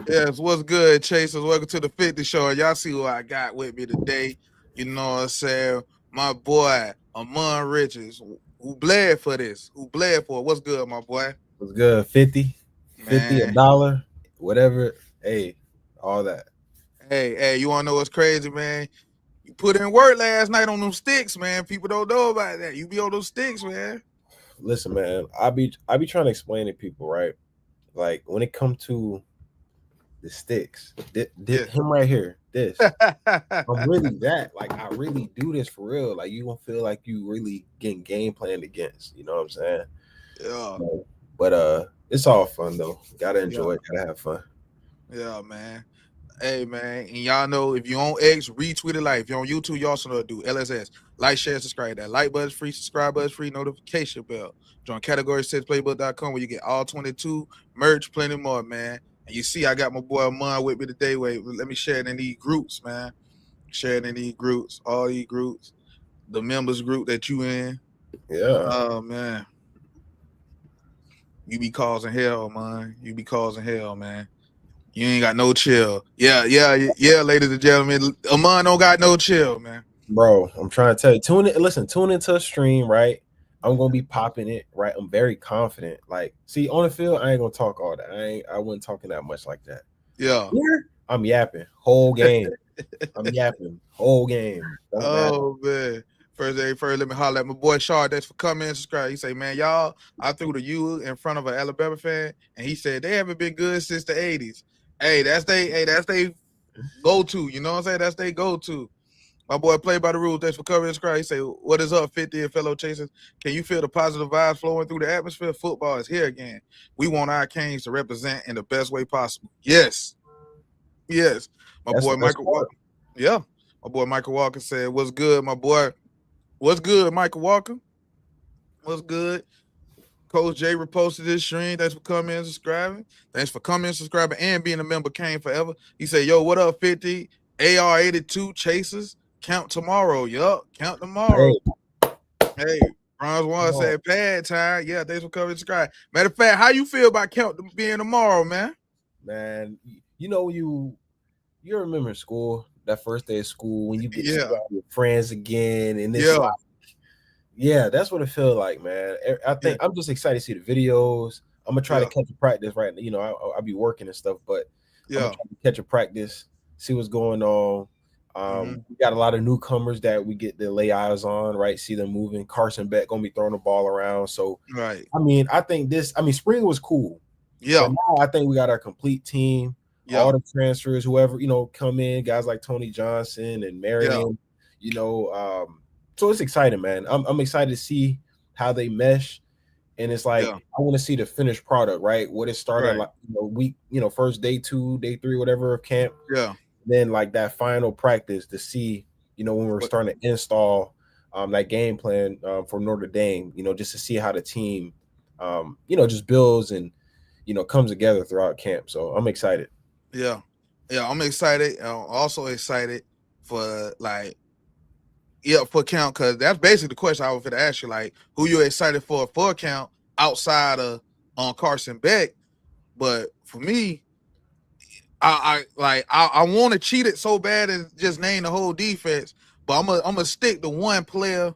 Yes, what's good, Chasers? Welcome to the 50 show. Y'all see who I got with me today. You know what I'm saying? My boy, Amon Richards, who bled for this, who bled for it. What's good, my boy? Was good. 50, a Man, dollar, whatever. Hey, all that. hey, you want to know what's crazy, man? You put in work last night on them sticks, man. People don't know about that. You be on those sticks, man. Listen, man, I be trying to explain to people, right? Like when it comes to the sticks, Yeah. him right here, this. I'm really that. Like I really do this for real. Like you gonna feel like you really getting game planned against. You know what I'm saying? yeah, But it's all fun though. Gotta yeah, enjoy it. Gotta have fun. yeah, man. Hey man, and y'all know if you're on X, retweet it. Like if you're on YouTube, you also know to do LSS. Like, share, subscribe. That like button's free, subscribe button's free, notification bell. Join category 6playbook.com where you get all 22 merch, plenty more, man. And you see, I got my boy Amon with me today. Wait, let me share it in these groups, man. Share it in these groups, all these groups, the members group that you in. Yeah. Oh man, you be causing hell, man. You be causing hell, man. You ain't got no chill. Yeah, ladies and gentlemen. Amon don't got no chill, man. Bro, I'm trying to tell you, tune into a stream, right? I'm gonna be popping it, right? I'm very confident. Like, see, on the field, I ain't gonna talk all that. I wasn't talking that much like that. Yeah. Here, I'm yapping whole game. I'm yapping whole game. Don't matter. Oh man. First, let me holler at my boy Shard. That's for coming and subscribe. He say, man, y'all, I threw the U in front of an Alabama fan, and he said they haven't been good since the 80s. That's they go-to. You know what I'm saying? That's they go-to. My boy play by the rules. Thanks for covering this crowd. He say, what is up, 50 and fellow chasers? Can you feel the positive vibes flowing through the atmosphere? Football is here again. We want our Canes to represent in the best way possible. Yes. Yes. My That's boy the best Michael part. Walker. Yeah. My boy Michael Walker said, what's good, my boy? What's good, Michael Walker? What's good? Coach Jay reposted this stream. Thanks for coming and subscribing. Thanks for coming and subscribing and being a member. Kane forever. He said, yo, what up, 50? AR82 chasers. Count tomorrow. Yup. Count tomorrow. Hey, Hey, Bronze One come on, said pad time. Yeah, thanks for coming and subscribe. Matter of fact, how you feel about count being tomorrow, man? man. You know you remember school, that first day of school when you get to see Yeah. all your friends again, and it's Yeah. like, yeah, that's what it feels like, man. I Yeah. think I'm just excited to see the videos. I'm gonna try to Yeah. catch a practice right now. You know, I'll be working and stuff, but I'm gonna Yeah. try to catch a practice, see what's going on. Mm-hmm. We got a lot of newcomers that we get to lay eyes on, right? See them moving. Carson Beck gonna be throwing the ball around. So, Right. I mean, I mean, spring was cool, but Yeah. now I think we got our complete team, all Yeah. the transfers, whoever, come in, guys like Tony Johnson and Yeah. Marion, you know. So it's exciting, man. I'm excited to see how they mesh, and it's Yeah. like I want to see the finished product, right? What it started Right. like, week, first day 2, day 3, whatever of camp, Yeah. then like that final practice to see, when we're What starting to install that game plan for Notre Dame, just to see how the team, just builds and comes together throughout camp. So I'm excited. yeah. Yeah, I'm excited. I'm also excited for like for count because that's basically the question I was going to ask you. Like, who you excited for count outside of on Carson Beck? But for me, I want to cheat it so bad and just name the whole defense. But I'm gonna stick to one player,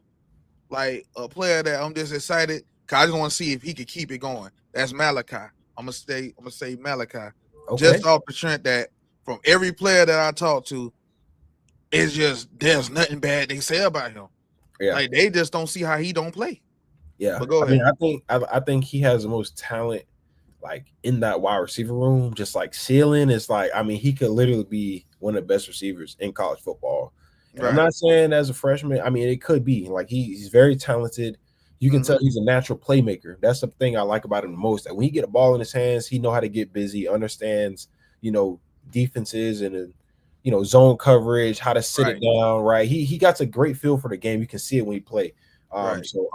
like a player that I'm just excited because I just want to see if he could keep it going. That's Malachi. I'm gonna say Malachi, Okay. just off the strength that from every player that I talk to, it's just there's nothing bad they say about him. Yeah. Like they just don't see how he don't play. Yeah. But go I mean, ahead. I think he has the most talent, like in that wide receiver room. Just like ceiling is like, I mean, he could literally be one of the best receivers in college football. And I'm Right. not saying as a freshman. I mean, it could be like he's very talented. You can Mm-hmm. tell he's a natural playmaker. That's the thing I like about him the most. That when he get a ball in his hands, he know how to get busy, understands, you know, defenses and zone coverage, how to sit it Right. down. Right. He got a great feel for the game. You can see it when he play. Right. So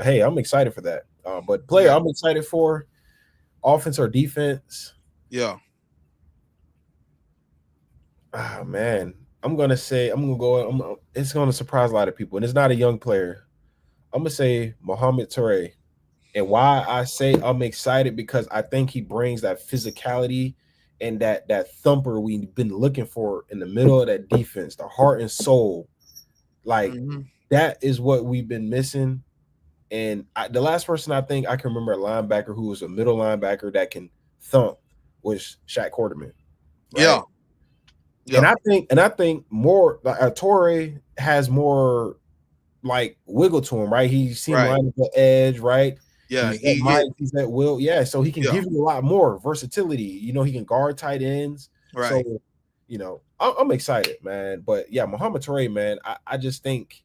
hey, I'm excited for that. But player, Yeah. I'm excited for offense or defense. Yeah. Ah, man, I'm gonna say I'm gonna go. It's gonna surprise a lot of people, and it's not a young player. I'm gonna say Mohamed Toure. And why I say I'm excited because I think he brings that physicality and that thumper we've been looking for in the middle of that defense, the heart and soul, like that is what we've been missing. And the last person I think I can remember a linebacker who was a middle linebacker that can thump was Shaq Quarterman, right? Yeah. Yeah. And I think more like Torre has more like wiggle to him, right? He seemed Right. like the edge, right? Yeah. He's at He Mike, hit. he's at Will, yeah. So he can Yeah. give you a lot more versatility. You know, he can guard tight ends. Right. So, you know, I'm excited, man. But yeah, Muhammad Torre, man, I just think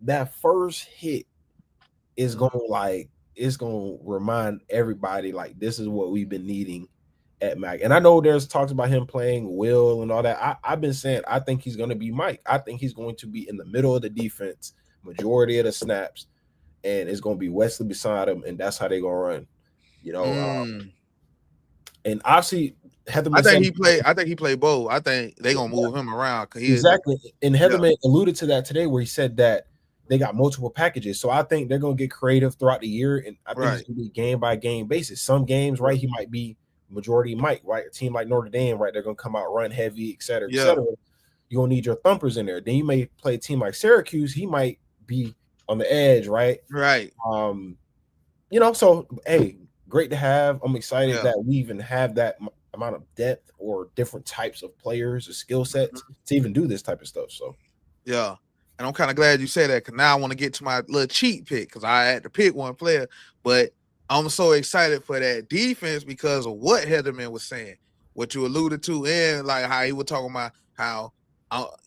that first hit is gonna it's gonna remind everybody like this is what we've been needing at Mac. And I know there's talks about him playing Will and all that. I've been saying I think he's gonna be Mike. I think he's going to be in the middle of the defense majority of the snaps, and it's gonna be Wesley beside him, and that's how they're gonna run. You know, and obviously I think said, he played. I think he played both. I think they're gonna move him around because exactly. And Heatherman alluded to that today, where he said that they got multiple packages. So I think they're gonna get creative throughout the year, and I think it's gonna be game by game basis. Some games, right, he might be majority Mike, right? A team like Notre Dame, right, they're gonna come out run heavy, et cetera, et cetera. You're gonna need your thumpers in there. Then you may play a team like Syracuse, he might be on the edge, right? Right. You know, so hey, great to have. I'm excited that we even have that amount of depth or different types of players or skill sets to even do this type of stuff. So yeah. And I'm kind of glad you said that because now I want to get to my little cheat pick because I had to pick one player, but I'm so excited for that defense because of what Heatherman was saying, what you alluded to, and like how he was talking about how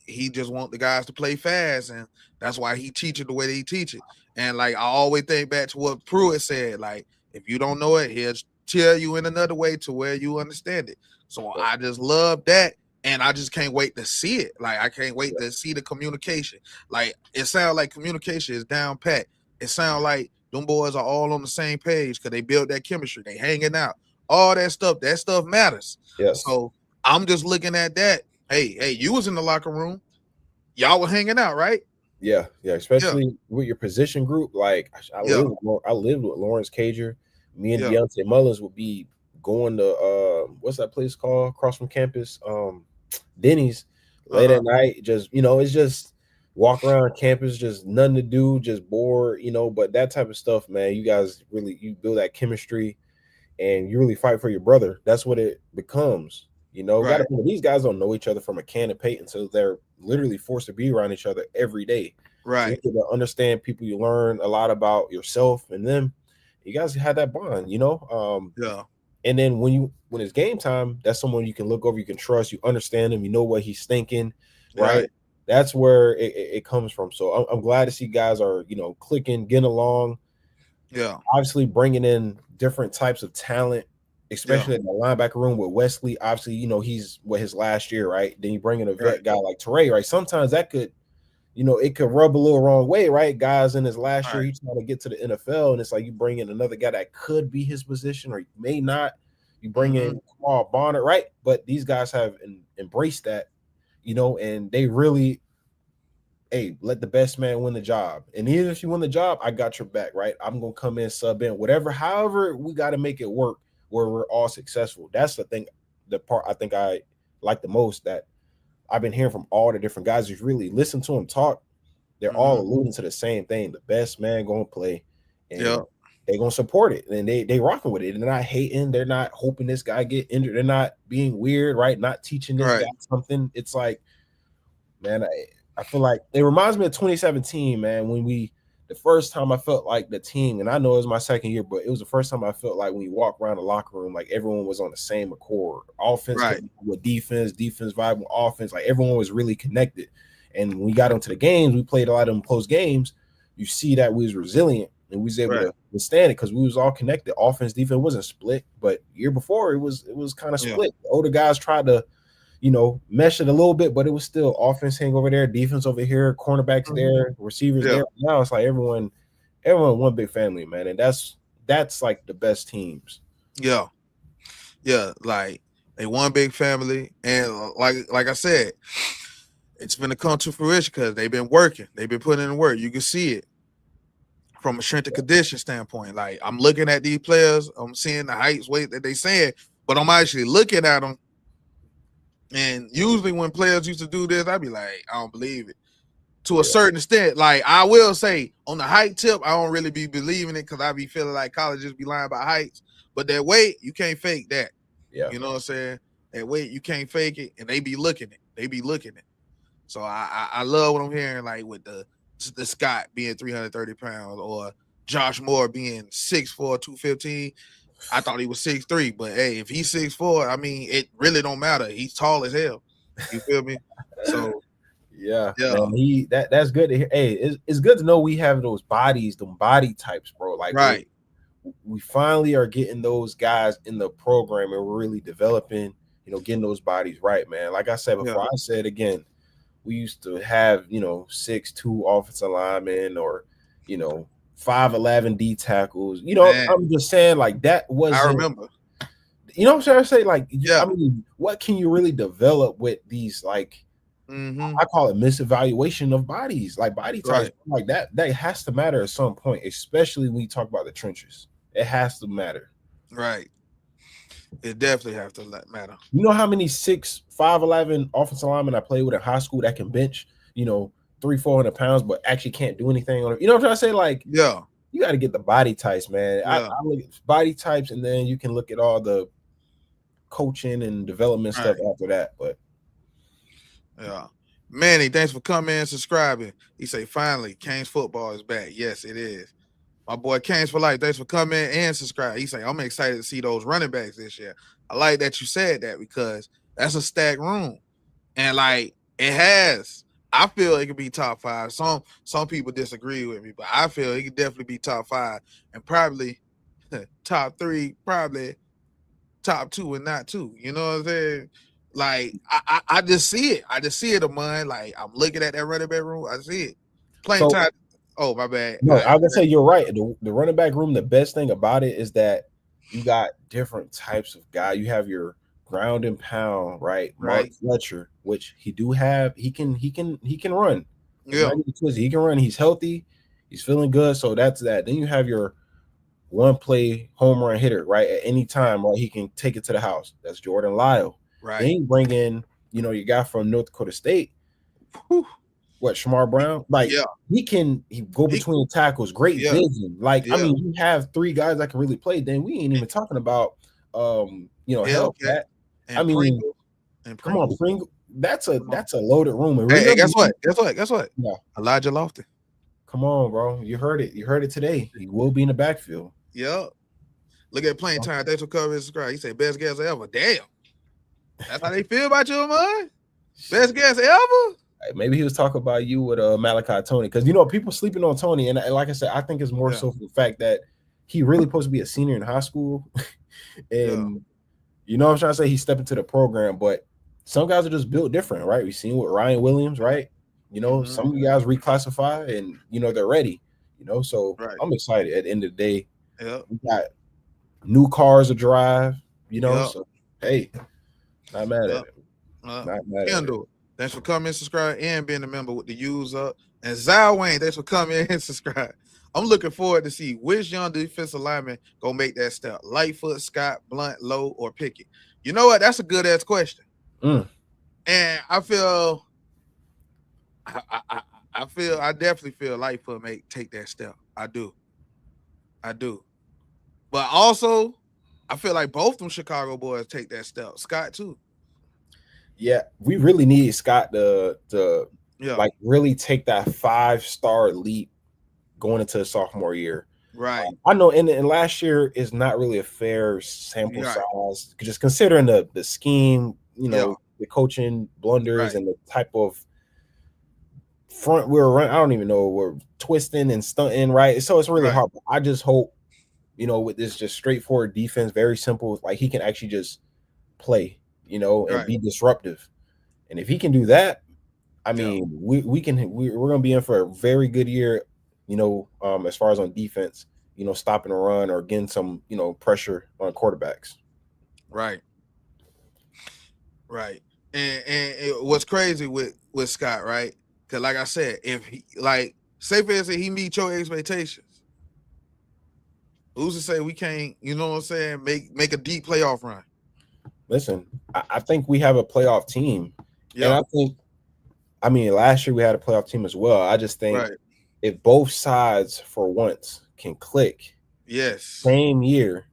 he just want the guys to play fast, and that's why he teach it the way that he teach it. And like I always think back to what Pruitt said, like if you don't know it, he'll tell you in another way to where you understand it. So I just love that. And I just can't wait to see it. Like I can't wait to see the communication. Like it sounds like communication is down pat. It sounds like them boys are all on the same page because they built that chemistry. They hanging out. All that stuff matters. Yes. So I'm just looking at that. Hey, you was in the locker room. Y'all were hanging out, right? Yeah. Especially with your position group. Like I lived with Lawrence Cager. Me and Deontay Mullins would be going to what's that place called across from campus? Denny's late at night. Just it's just walk around campus, just nothing to do, just bored, but that type of stuff, man. You guys you build that chemistry and you really fight for your brother. That's what it becomes. These guys don't know each other from a can of paint, so they're literally forced to be around each other every day. Right. So you get to understand people, you learn a lot about yourself and them. You guys had that bond, And then when it's game time, that's someone you can look over, you can trust, you understand him, you know what he's thinking, right? That's where it comes from. So I'm glad to see guys are, clicking, getting along. Yeah. Obviously bringing in different types of talent, especially in the linebacker room with Wesley. Obviously, he's his last year, right? Then you bring in a vet guy like Torre, right? Sometimes that could, it could rub a little wrong way, right? Guys in his last year, he's trying to get to the NFL, and it's like you bring in another guy that could be his position or may not. You bring in Kamal Bonner, right? But these guys have embraced that, and they really, let the best man win the job. And even if you win the job, I got your back, right? I'm gonna come in, sub in, whatever, however we got to make it work where we're all successful. That's the thing, the part I think I like the most that I've been hearing from all the different guys who've really listened to them talk. They're all alluding to the same thing: the best man gonna play, and they're gonna support it, and they rocking with it. They're not hating. They're not hoping this guy get injured. They're not being weird, right? Not teaching this guy something. It's like, man, I feel like it reminds me of 2017, man, when the first time I felt like the team, and I know it was my second year, but it was the first time I felt like when you walk around the locker room, like everyone was on the same accord. Offense with defense vibe with offense, like everyone was really connected. And when we got into the games, we played a lot of them close games. You see that we was resilient and we was able to withstand it because we was all connected. Offense, defense wasn't split, but year before it was kind of split. The older guys tried to, mesh it a little bit, but it was still offense hang over there, defense over here, cornerbacks there, receivers there. Now it's like everyone one big family, man, and that's like the best teams. Yeah, like they one big family, and like I said, it's been to come to fruition because they've been working, they've been putting in work. You can see it from a strength and condition standpoint. Like I'm looking at these players, I'm seeing the heights, weight that they saying, but I'm actually looking at them. And usually when players used to do this, I'd be like, I don't believe it. To a certain extent, like I will say on the height tip, I don't really be believing it because I be feeling like colleges be lying about heights. But that weight, you can't fake that. Yeah. You know what I'm saying? That weight, you can't fake it, and they be looking it. They be looking it. So I love what I'm hearing, like with the Scott being 330 pounds or Josh Moore being 6'4", 215. I thought he was 6'3", but hey, if he's 6'4", I mean, it really don't matter. He's tall as hell. You feel me? So yeah, man, that's good to hear. Hey, it's good to know we have those bodies, them body types, bro. Like right. We finally are getting those guys in the program and we're really developing, getting those bodies right, man. Like I said before, I said again, we used to have, 6'2" offensive linemen or, 5'11" D tackles. Man. I'm just saying like that wasn't. I remember. You know what I'm trying to say? Like, I mean, what can you really develop with these like? I call it misevaluation of bodies, like body types, like that. That has to matter at some point, especially when you talk about the trenches. It has to matter. Right. It definitely has to matter. You know how many 5'11" offensive linemen I played with in high school that can bench, 300-400 pounds, but actually can't do anything on it. You know what I'm trying to say? Like, you got to get the body types, man. I look at body types, and then you can look at all the coaching and development stuff after that. But Manny, thanks for coming and subscribing. He say, finally, Canes football is back. Yes, it is. My boy Canes for life, thanks for coming and subscribing. He say, I'm excited to see those running backs this year. I like that you said that because that's a stacked room. And like it has, I feel it could be top 5. Some people disagree with me, but I feel it could definitely be top 5 and probably top 3, probably top 2 and not 2. You know what I'm saying? Like I just see it. I just see it, Amon. Like I'm looking at that running back room. I see it. Playing time. Oh, my bad. No, I would say you're right. The running back room, the best thing about it is that you got different types of guy. You have your ground and pound, right? Mark Fletcher, which he do have. He can run. Yeah. He can run. He's healthy. He's feeling good. So that's that. Then you have your one play home run hitter, right? At any time, right? He can take it to the house. That's Jordan Lyle. Right. Then you bring in, your guy from North Dakota State. What, Shamar Brown? Like he go between tackles, great vision. Like I mean, you have 3 guys that can really play. Then we ain't even talking about Hellcat. I mean, come on, Pringle. That's a loaded room. And hey, guess what? Yeah. Elijah Lofton. Come on, bro. You heard it. You heard it today. He will be in the backfield. Yep. Look at playing time. Thanks for covering and subscribe. He said best guess ever. Damn. That's how they feel about you, man. Best guess ever. Maybe he was talking about you with Malachi Tony, because people sleeping on Tony, and like I said, I think it's more so for the fact that he really supposed to be a senior in high school, and you know what I'm trying to say, he stepped into the program, but some guys are just built different, right? We've seen with Ryan Williams, right? Some of you guys reclassify, and they're ready, So I'm excited. At the end of the day, we got new cars to drive, So hey, not mad at it. Not mad at it. Thanks for coming, subscribe, and being a member with the user. And Zal Wayne, thanks for coming and subscribe. I'm looking forward to see which young defensive lineman gonna make that step. Lightfoot, Scott, Blunt, Lowe, or Pickett. You know what? That's a good ass question. And I feel, I definitely feel Lightfoot may take that step. I do. But also, I feel like both them Chicago boys take that step. Scott too. Yeah, we really need Scott to like really take that 5-star leap going into the sophomore year. Right. I know in last year is not really a fair sample size, just considering the scheme, the coaching blunders and the type of front we're running. I don't even know, we're twisting and stunting, right? So it's really hard. But I just hope, with this just straightforward defense, very simple, like he can actually just play, and be disruptive. And if he can do that, I mean, we're gonna be in for a very good year, as far as on defense, stopping a run or getting some, pressure on quarterbacks. Right. And what's crazy with Scott, right? Because like I said, if he, like, say for instance, he meet your expectations, who's to say we can't, make a deep playoff run? Listen, I think we have a playoff team, and Yeah. I mean, last year we had a playoff team as well. I just think Right. if both sides for once can click Yes. same year,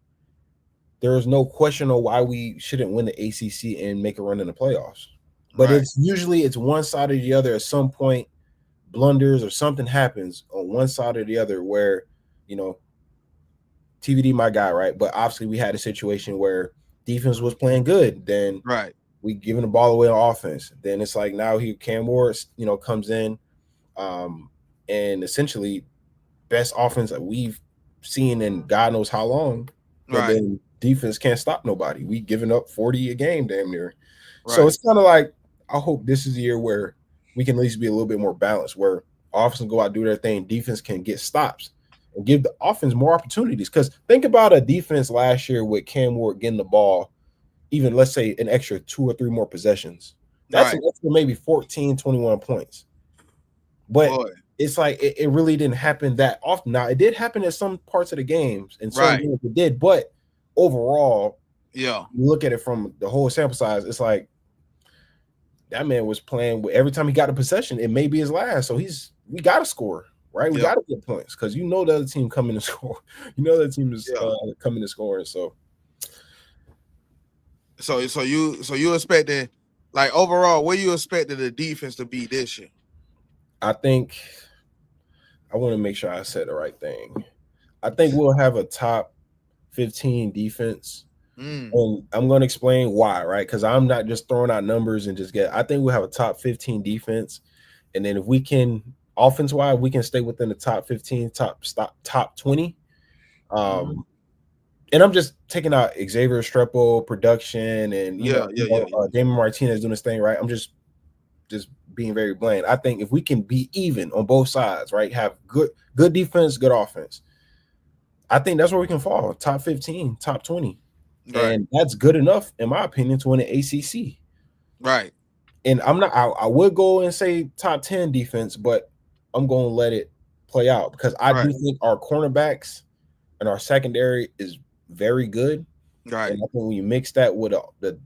there is no question of why we shouldn't win the ACC and make a run in the playoffs. But Right. it's one side or the other. At some point, blunders or something happens on one side or the other where, you know, TVD my guy, right? But obviously we had a situation where defense was playing good. Then Right. we giving the ball away on offense. Then it's like now Cam Ward, comes in, and essentially best offense that we've seen in God knows how long. But Right. then defense can't stop nobody. We giving up 40 a game damn near. So Right. it's kind of like I hope this is the year where we can at least be a little bit more balanced, where offense can go out do their thing, defense can get stops and give the offense more opportunities. Because think about a defense last year with Cam Ward getting the ball, even let's say an extra 2 or 3 more possessions. That's Right. an extra maybe 14, 21 points. But Boy. it's like it really didn't happen that often. Now it did happen in some parts of the games, and certain games it did, but overall, yeah, you look at it from the whole sample size, it's like that man was playing with every time he got a possession, it may be his last. So we gotta score, right? We gotta get points because the other team coming to score. The team is coming to score. So you expecting, like, overall, what you expected the defense to be this year? I think I want to make sure I said the right thing. I think we'll have a top 15 defense. And I'm going to explain why, right? Because I'm not just throwing out numbers and I think we'll have a top 15 defense. And then if we can, offense-wise, we can stay within the top 15, top 20. And I'm just taking out Xavier Strepo production and, Damon Martinez doing this thing, right? I'm just being very bland. I think if we can be even on both sides, right, have good defense, good offense, I think that's where we can fall. Top 15, top 20. Right. And that's good enough, in my opinion, to win an ACC. Right. And I would go and say top 10 defense, but I'm going to let it play out because I do think our cornerbacks and our secondary is very good. Right. And I think when you mix that with the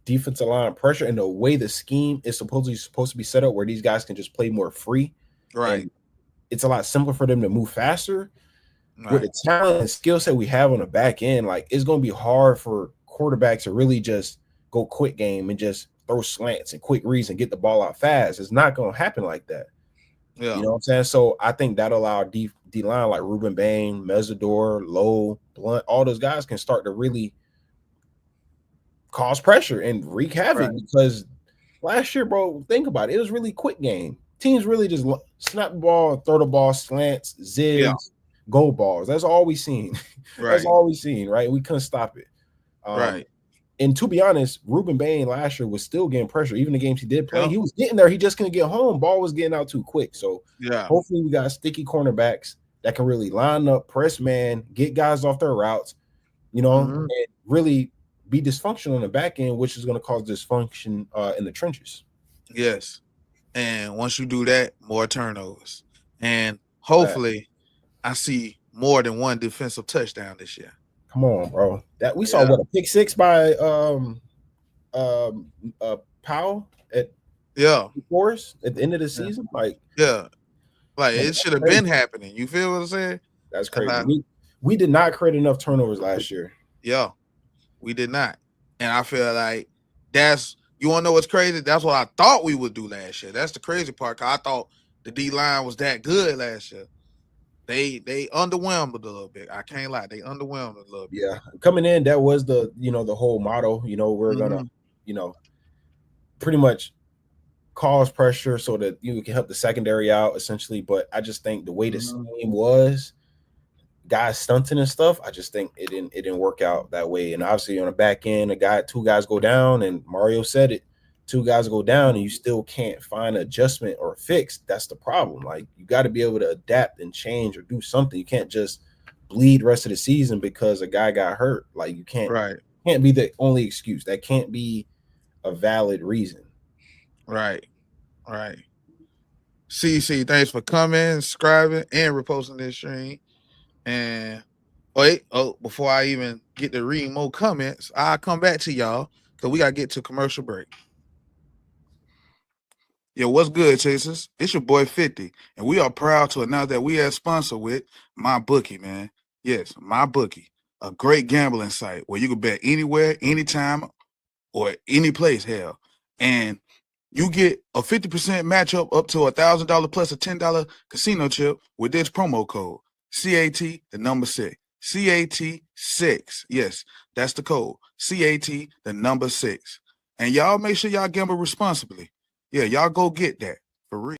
defensive line pressure and the way the scheme is supposed to be set up where these guys can just play more free. Right. And it's a lot simpler for them to move faster. Right. With the talent and skill set we have on the back end, like it's going to be hard for quarterbacks to really just go quick game and just throw slants and quick reads and get the ball out fast. It's not going to happen like that. Yeah. You know what I'm saying? So I think that'll allow D line like Ruben Bain, Mesidor, Lowe, Blunt, all those guys can start to really cause pressure and wreak havoc because last year, bro, think about it. It was really quick game. Teams really just snap the ball, throw the ball, slants, zigs, goal balls. That's all we seen. That's all we seen, right? We couldn't stop it. And to be honest, Ruben Bain last year was still getting pressure. Even the games he did play, he was getting there. He just couldn't get home. Ball was getting out too quick. So hopefully we got sticky cornerbacks that can really line up, press man, get guys off their routes, and really be dysfunctional in the back end, which is going to cause dysfunction in the trenches. Yes. And once you do that, more turnovers. And hopefully I see more than one defensive touchdown this year. Come on, bro. That we saw a pick six by Powell at Forest at the end of the season. Like it should have been happening. You feel what I'm saying? That's crazy. We did not create enough turnovers last year. Yeah, we did not. And I feel like you want to know what's crazy? That's what I thought we would do last year. That's the crazy part. Cause I thought the D line was that good last year. They underwhelmed a little bit. I can't lie. They underwhelmed a little bit. Yeah. Coming in, that was the whole motto. We're gonna, pretty much cause pressure so that you can help the secondary out essentially. But I just think the way this game was, guys stunting and stuff, I just think it didn't work out that way. And obviously on the back end, two guys go down, and Mario said it. 2 guys go down and you still can't find an adjustment or a fix. That's the problem. Like, you got to be able to adapt and change or do something. You can't just bleed the rest of the season because a guy got hurt. Like, you can't be the only excuse. That can't be a valid reason. Right. CC, thanks for coming, subscribing, and reposting this stream. And before I even get to read more comments, I'll come back to y'all. because we got to get to commercial break. Yo, what's good, Chasers? It's your boy 50, and we are proud to announce that we have sponsor with MyBookie, man. Yes, MyBookie, a great gambling site where you can bet anywhere, anytime, or any place, hell. And you get a 50% matchup up to $1,000 plus a $10 casino chip with this promo code, CAT, the number 6. CAT 6. Yes, that's the code. CAT, the number 6. And y'all make sure y'all gamble responsibly. Yeah, y'all go get that for real.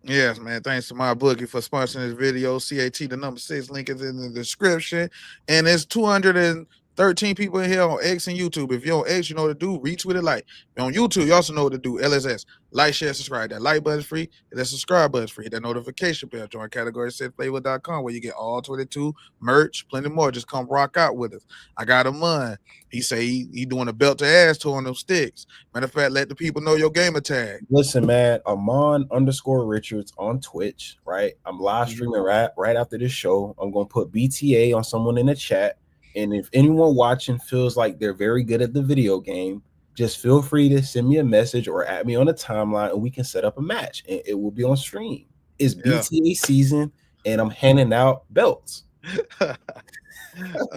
Yes, man. Thanks to MyBookie for sponsoring this video. CAT, the number 6, link is in the description. And there's 213 people in here on X and YouTube. If you're on X, you know what to do. Retweet it, like. If on YouTube, you also know what to do. LSS. Like, share, subscribe. That like button's free. And that subscribe button's free. That notification bell. Join category setflavor.com where you get all 22 merch, plenty more. Just come rock out with us. I got a man. He say he doing a belt to ass tour on them sticks. Matter of fact, let the people know your gamer tag. Listen, man, Amon_Richards on Twitch, right? I'm live streaming right after this show. I'm gonna put BTA on someone in the chat. And if anyone watching feels like they're very good at the video game, just feel free to send me a message or add me on the timeline and we can set up a match and it will be on stream. It's BTA season and I'm handing out belts.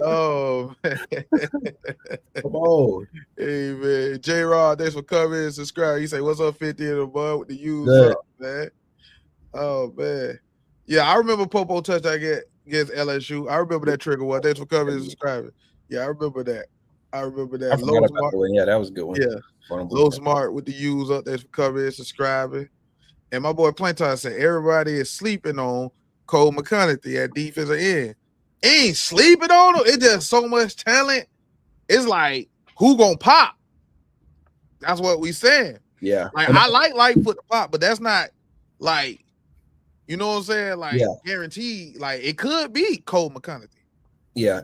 Oh, man. Come on. Hey, man. J-Rod, thanks for coming and subscribe. He say, what's up, 50 in the bud with the U's up, man? Oh, man. Yeah, I remember Popo touchdown against LSU. I remember that trigger one. Thanks for coming and subscribing. Yeah, I remember that. I forgot about the one. Yeah, that was a good one. Yeah. Low Smart with the U's up. Thanks for coming and subscribing. And my boy Plantar said, everybody is sleeping on Cole McConaughey at defensive end. Ain't sleeping on him. It's just so much talent. It's like, who gonna pop? That's what we saying. Yeah. Like, I like Lightfoot to pop, but that's not like, you know what I'm saying? Like, guaranteed. Like, it could be Cole McConaughey. Yeah.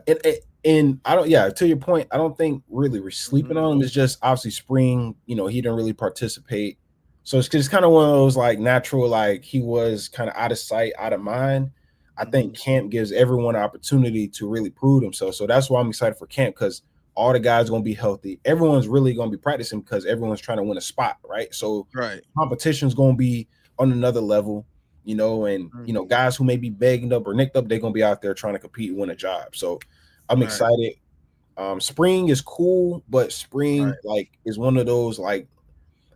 And I don't, to your point, I don't think really we're sleeping on him. It's just obviously spring, he didn't really participate. So it's just kind of one of those like natural, like he was kind of out of sight, out of mind. I think camp gives everyone an opportunity to really prove themselves. So that's why I'm excited for camp, because all the guys are going to be healthy. Everyone's really going to be practicing because everyone's trying to win a spot, right? So competition's going to be on another level, and, guys who may be begging up or nicked up, they're going to be out there trying to compete and win a job. So I'm excited. Spring is cool, but spring is one of those, like,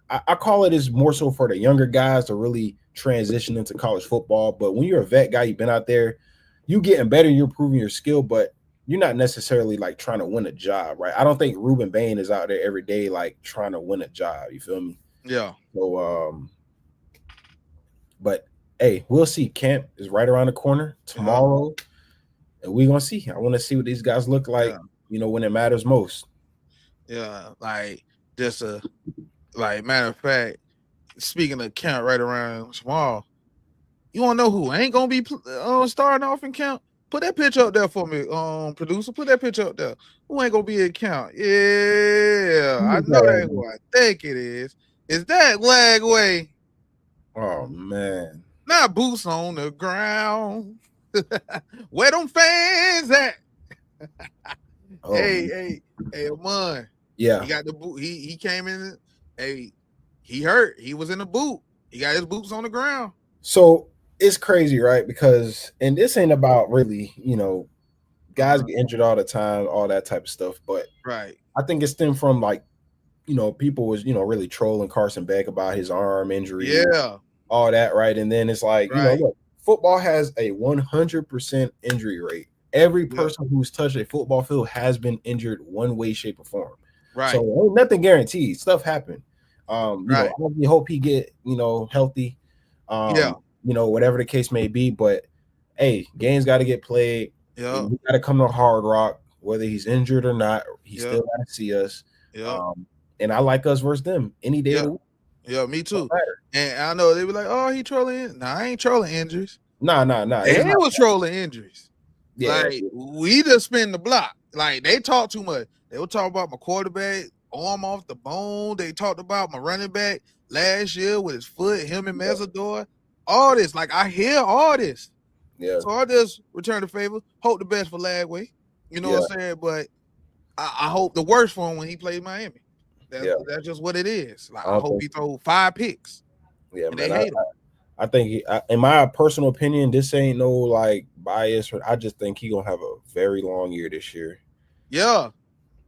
I call it is more so for the younger guys to really transition into college football. But when you're a vet guy, you've been out there, you getting better, you're improving your skill, but you're not necessarily like trying to win a job, right? I don't think Ruben Bain is out there every day like trying to win a job. You feel me? Yeah. So but hey, we'll see. Camp is right around the corner tomorrow, and we're gonna see. I want to see what these guys look like, when it matters most. Yeah, like just matter of fact, speaking of camp right around tomorrow, you want to know who ain't gonna be starting off in camp? Put that picture up there for me, producer. Put that picture up there. Who ain't gonna be in camp? Yeah, I know that who I think it is. Is that Lagway? Oh man, not boots on the ground. Where them fans at? Hey, Amon. Yeah, he got the boot. He came in. Hey, he hurt. He was in the boot. He got his boots on the ground. So it's crazy, right? Because, and this ain't about really, guys get injured all the time, all that type of stuff. But I think it stemmed from like, people was, really trolling Carson Beck about his arm injury. Yeah. All that, right? And then it's like, look, football has a 100% injury rate. Every person who's touched a football field has been injured one way, shape, or form. Right. So ain't nothing guaranteed. Stuff happen. I hope he get, healthy. Whatever the case may be. But hey, games got to get played. Yeah. We got to come to Hard Rock, whether he's injured or not. He still got to see us. Yeah. And I like us versus them any day of the week. Yeah, me too. And I know they be like, "Oh, he trolling." Nah, I ain't trolling injuries. Nah. They was trolling injuries. Yeah. Like, we just spin the block. Like, they talk too much. They will talk about my quarterback, arm off the bone. They talked about my running back last year with his foot, him and Mesador. All this. Like, I hear all this. Yeah. So I just return the favor. Hope the best for Lagway. You know what I'm saying? But I hope the worst for him when he played Miami. Yeah. That's just what it is. Like, I I don't hope think- he throw 5 picks. Yeah, And man. they hate him. I think, in my personal opinion, this ain't no like bias. I just think he gonna have a very long year this year. Yeah,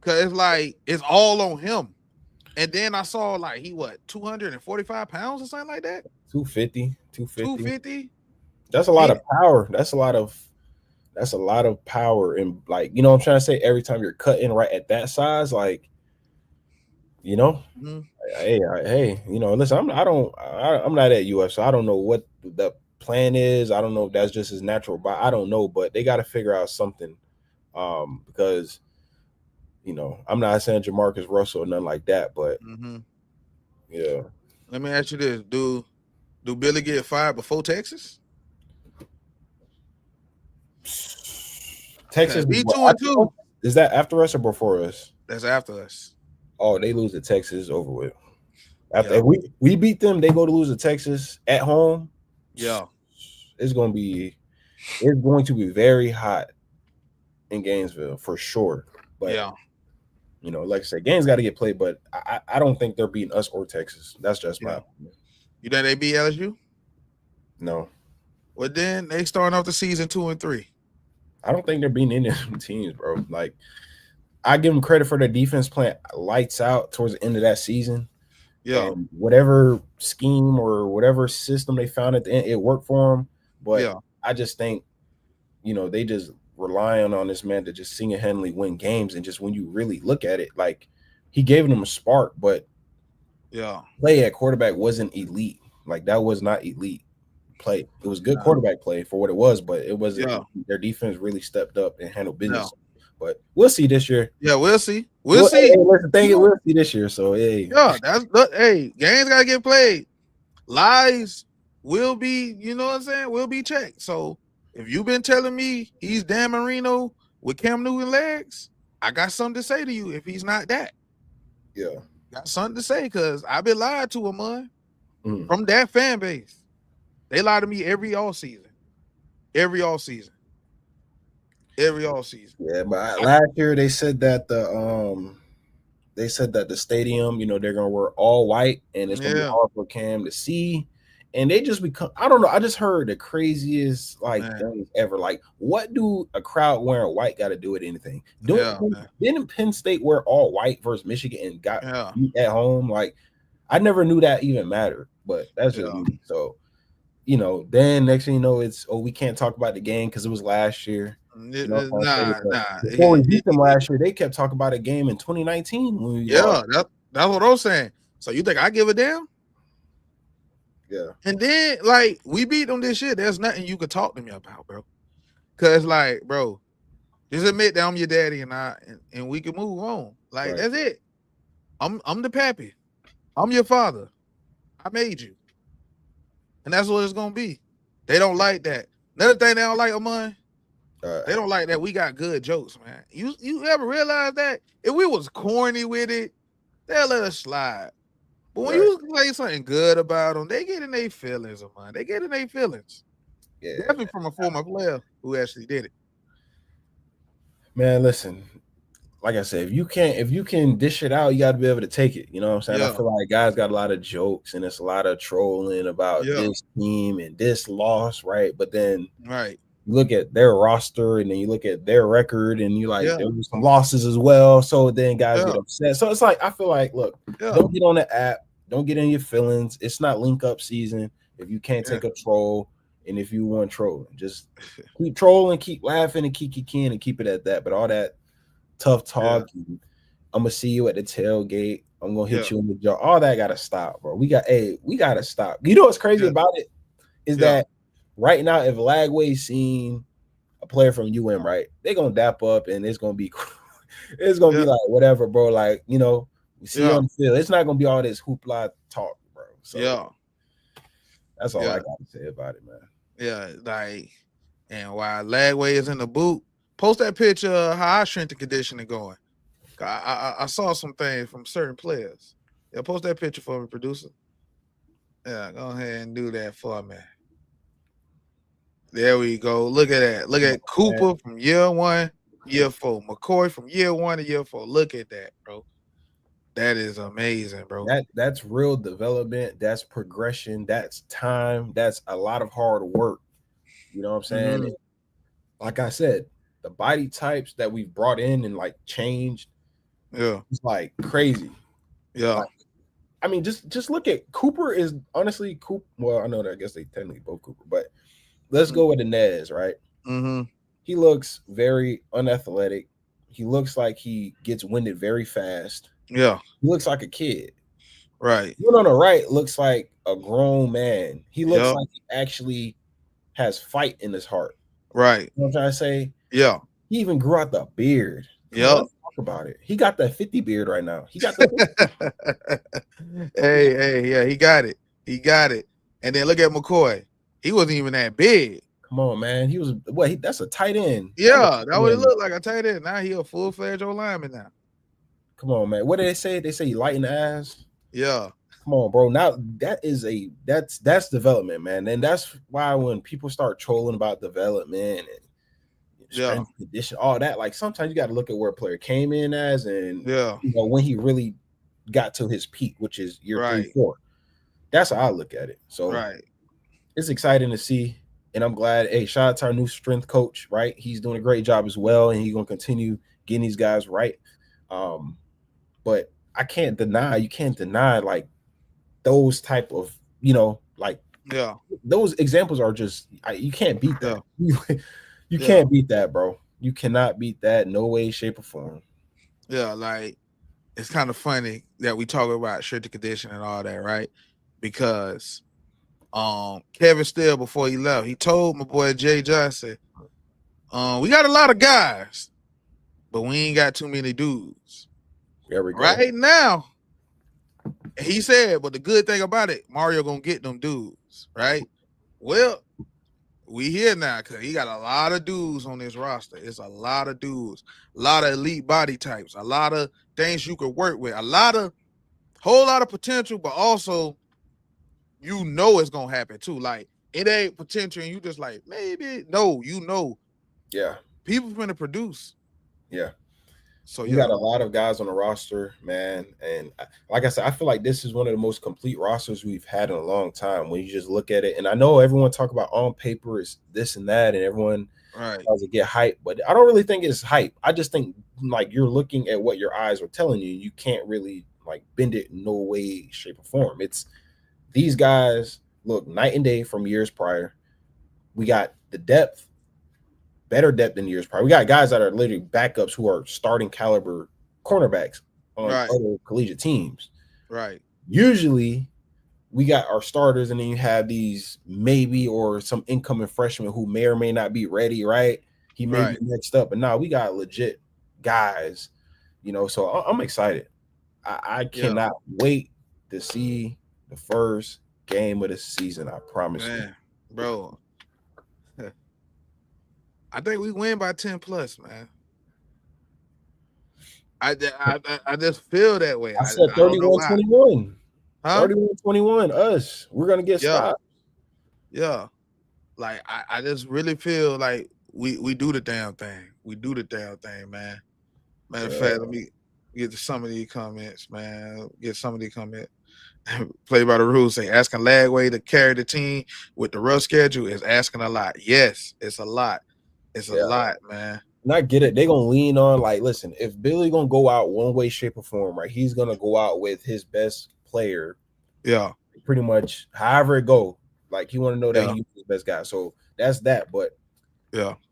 because it's like it's all on him. And then I saw like he 245 pounds or something like that. 250. 250. That's a lot of power. That's a lot of power. And like, you know what I'm trying to say? Every time you're cutting right at that size, like, you know, hey, you know, listen, I'm not at UF, so I don't know what the plan is. I don't know if that's just his natural, but I don't know, but they got to figure out something. Because, you know, I'm not saying Jamarcus Russell or nothing like that, but yeah. Let me ask you this: Do Billy get fired before Texas? Texas be 2-2. Is that after us or before us? That's after us. Oh, they lose to Texas, over with. After if we beat them, they go to lose to Texas at home. Yeah, it's going to be very hot in Gainesville for sure. But you know, like I said, games got to get played. But I don't think they're beating us or Texas. That's just my opinion. You think they beat LSU? No. Well, then they starting off the season 2-3. I don't think they're beating any of them teams, bro. Like, I give them credit for their defense playing lights out towards the end of that season. Yeah. And whatever scheme or whatever system they found at the end, it worked for them. But I just think, you know, they just relying on this man to just single-handedly win games. And just when you really look at it, like, he gave them a spark, but play at quarterback wasn't elite. Like, that was not elite play. It was good quarterback play for what it was, but it wasn't. Their defense really stepped up and handled business. But we'll see this year. Yeah, we'll see. We'll see. Hey, listen, we'll see this year. So hey, games gotta get played. Lies will be, you know what I'm saying, will be checked. So if you've been telling me he's Dan Marino with Cam Newton legs, I got something to say to you. If he's not that, got something to say, because I've been lied to, man, from that fan base. They lie to me every all season. Yeah, but last year they said that the stadium, you know, they're gonna wear all white and it's gonna be hard for Cam to see. And they just become, I don't know. I just heard the craziest things ever. Like, what do a crowd wearing white got to do with anything? Didn't Penn State wear all white versus Michigan and got beat at home? Like, I never knew that even mattered. But that's just me. So, you know, then next thing you know, it's we can't talk about the game because it was last year. You know, before we beat them last year, they kept talking about a game in 2019 when we that's what I'm saying. So you think I give a damn? Yeah. And then, like, we beat them this year. There's nothing you could talk to me about, bro. Cause, like, bro, just admit that I'm your daddy and we can move on. Like, that's it. I'm the pappy. I'm your father. I made you. And that's what it's gonna be. They don't like that. Another thing they don't like, Amon, they don't like that we got good jokes, man. You ever realize that? If we was corny with it, they'll let us slide. But when you say something good about them, they get in their feelings, Amon. They get in their feelings. Yeah. Definitely from a former player who actually did it. Man, listen. Like I said, if you can dish it out, you got to be able to take it. You know what I'm saying? I feel like guys got a lot of jokes and it's a lot of trolling about this team and this loss, right? But then you look at their roster and then you look at their record and you like there was some losses as well. So then guys get upset. So it's like, I feel like, look, don't get on the app, don't get in your feelings. It's not link up season. If you can't take a troll and if you want trolling, just keep trolling, keep laughing and keep kicking and keep it at that. But all that tough talk, I'm gonna see you at the tailgate, I'm gonna hit you in the jaw, all that gotta stop, bro. We gotta stop. You know what's crazy about it is that right now, if Lagway seen a player from UM, right, they're gonna dap up and it's gonna be be like whatever, bro. Like, you know, we see you on the field. It's not gonna be all this hoopla talk, bro. So that's all I gotta say about it, man. Yeah, like, and while Lagway is in the boot, post that picture of how our strength and conditioning going. I saw some things from certain players. Yeah, post that picture for me, producer. Yeah, go ahead and do that for me. There we go. Look at that. Look at Cooper from year one. year 4. McCoy from year 1 to year 4. Look at that, bro. That is amazing, bro. That's real development. That's progression. That's time. That's a lot of hard work. You know what I'm saying? Mm-hmm. Like I said, the body types that we've brought in and like changed, it's like crazy. Yeah. Like, I mean, just look at Cooper is honestly Cooper. Well, I know that I guess they technically both Cooper, but let's go with the Nez, right? Mm-hmm. He looks very unathletic. He looks like he gets winded very fast. Yeah. He looks like a kid. Right. The one on the right looks like a grown man. He looks like he actually has fight in his heart. Right. You know what I'm trying to say? Yeah. He even grew out the beard. Yeah. Let's talk about it. He got that 50 beard right now. He got that. Yeah, he got it. He got it. And then look at McCoy. He wasn't even that big. Come on, man. He was that's a tight end. Yeah, that would look like a tight end. Now he a full-fledged old lineman now. Come on, man. What did they say? They say he light in the ass. Yeah. Come on, bro. Now that's development, man. And that's why when people start trolling about development and strength condition, all that, like sometimes you got to look at where a player came in as and when he really got to his peak, which is year 3, 4. That's how I look at it. So it's exciting to see. And I'm glad. Hey, shout out to our new strength coach, right? He's doing a great job as well, and he's gonna continue getting these guys right. But you can't deny like those type of, those examples are just you can't beat that. You can't beat that, bro. You cannot beat that, no way, shape, or form. Yeah, like it's kind of funny that we talk about strength and condition and all that, right? Because Kevin Steele, before he left, he told my boy Jay Johnson, we got a lot of guys, but we ain't got too many dudes. There we go. Right now, he said, but the good thing about it, Mario gonna get them dudes, right? Well, we here now because he got a lot of dudes on this roster. It's a lot of dudes, a lot of elite body types, a lot of things you could work with, whole lot of potential, but also it's gonna happen too. Like it ain't potential, and you just like maybe no, Yeah, people finna produce. Yeah, so you got a lot of guys on the roster, man. And like I said, I feel like this is one of the most complete rosters we've had in a long time. When you just look at it, and I know everyone talk about on paper is this and that, and everyone tries to get hype, but I don't really think it's hype. I just think like you're looking at what your eyes are telling you. You can't really like bend it in no way, shape, or form. It's these guys look night and day from years prior. We got the depth, better depth than years prior. We got guys that are literally backups who are starting caliber cornerbacks on other collegiate teams. Right. Usually we got our starters, and then you have these maybe or some incoming freshmen who may or may not be ready, right? He may be next up, but now we got legit guys, so I'm excited. I cannot wait to see the first game of the season. I promise you, bro. I think we win by 10 plus, man. I just feel that way. I said 31-21. Huh? 31-21. Us. We're gonna get stopped. Yeah. Like I just really feel like we do the damn thing. We do the damn thing, man. Matter of fact, let me get to some of these comments, man. Play by the rules. Say asking Lagway to carry the team with the rough schedule is asking a lot. Yes, it's a lot. It's a lot, man. And I get it. They're gonna lean on like, listen, if Billy gonna go out one way, shape, or form, right? He's gonna go out with his best player. Yeah. Pretty much however it go. Like you want to know that he's the best guy. So that's that. But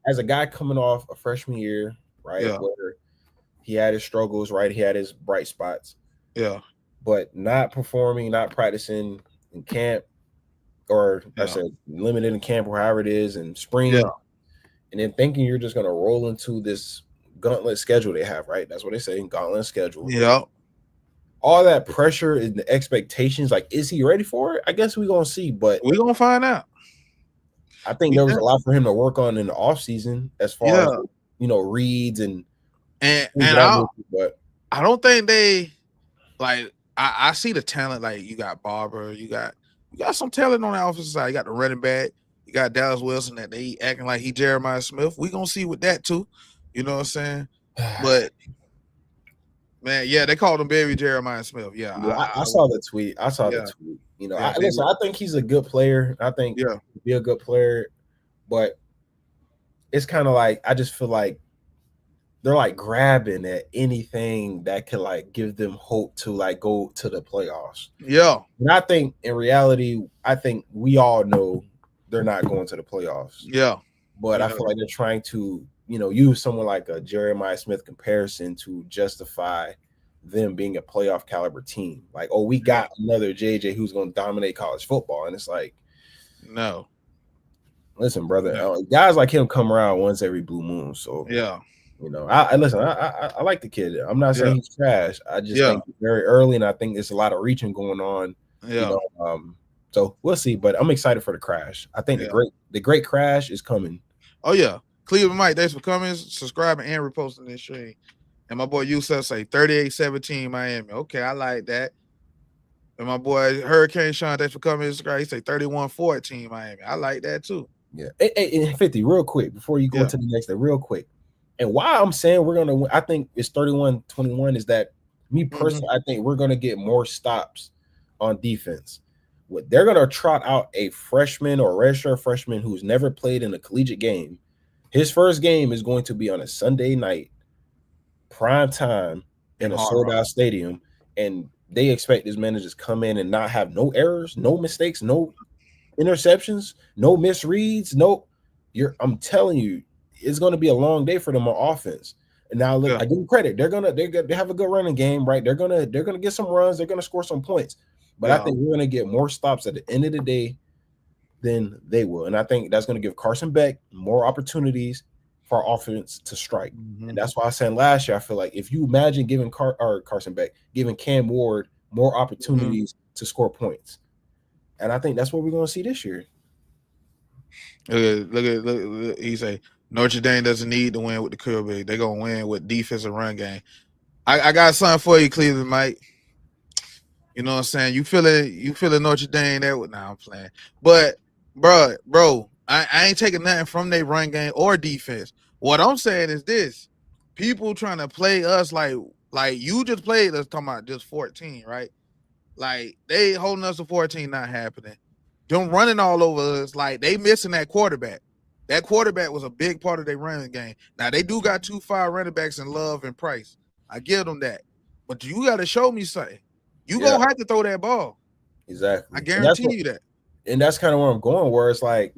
as a guy coming off a freshman year, right? Yeah. Where he had his struggles, right? He had his bright spots. Yeah. But not performing, not practicing in camp, or I said limited in camp or however it is in spring. Yeah. And then thinking you're just gonna roll into this gauntlet schedule they have, right? That's what they say, gauntlet schedule. Yeah. All that pressure and the expectations, like, is he ready for it? I guess we're gonna see, but we're gonna find out. I think there was a lot for him to work on in the offseason as far as reads and but I don't think they like I see the talent. Like you got Barber, you got some talent on the offensive side. You got the running back. You got Dallas Wilson that they acting like he Jeremiah Smith. We gonna see with that too. You know what I'm saying? But man, yeah, they called him Baby Jeremiah Smith. Yeah, I saw the tweet. I saw the tweet. You know, listen, I think he's a good player. I think he'll be a good player, but it's kind of like I just feel like they're like grabbing at anything that can like give them hope to like go to the playoffs. Yeah. And I think in reality, I think we all know they're not going to the playoffs. Yeah. But I feel like they're trying to, you know, use someone like a Jeremiah Smith comparison to justify them being a playoff caliber team. Like, oh, we got another JJ who's going to dominate college football. And it's like, no. Listen, brother, guys like him come around once every blue moon. So yeah. You know, I listen. I like the kid. I'm not saying he's trash. I just think he's very early, and I think there's a lot of reaching going on. Yeah. You know, so we'll see. But I'm excited for the crash. I think the great crash is coming. Oh yeah, Cleveland Mike, thanks for coming, subscribing, and reposting this stream. And my boy Yusef say 38-17 Miami. Okay, I like that. And my boy Hurricane Sean, thanks for coming, subscribe. He say 31-14 Miami. I like that too. Yeah. Hey, 50, real quick before you go to the next day, real quick. And why I'm saying we're gonna win, I think it's 31-21 is that me personally, I think we're gonna get more stops on defense. They're gonna trot out a freshman or redshirt freshman who's never played in a collegiate game. His first game is going to be on a Sunday night, prime time in a sold-out stadium, and they expect this man to just come in and not have no errors, no mistakes, no interceptions, no misreads, I'm telling you. It's going to be a long day for them on offense. And now look, I give them credit. They have a good running game, right? They're gonna get some runs. They're gonna score some points. But I think we're gonna get more stops at the end of the day than they will. And I think that's gonna give Carson Beck more opportunities for our offense to strike. And that's why I said last year, I feel like if you imagine giving Carson Beck, giving Cam Ward more opportunities to score points. And I think that's what we're gonna see this year. Look, he say Notre Dame doesn't need to win with the quarterback. They're gonna win with defense and run game. I got something for you, Cleveland, Mike. You know what I'm saying? You feeling Notre Dame there with I'm playing. But bro, I ain't taking nothing from their run game or defense. What I'm saying is this: people trying to play us like you just played us talking about just 14, right? Like they holding us to 14, not happening. Them running all over us, like they missing that quarterback. That quarterback was a big part of their running game. Now they do got 2 fire running backs in Love and Price. I give them that, but you got to show me something. You gonna have to throw that ball. Exactly. I guarantee you that. And that's kind of where I'm going. Where it's like,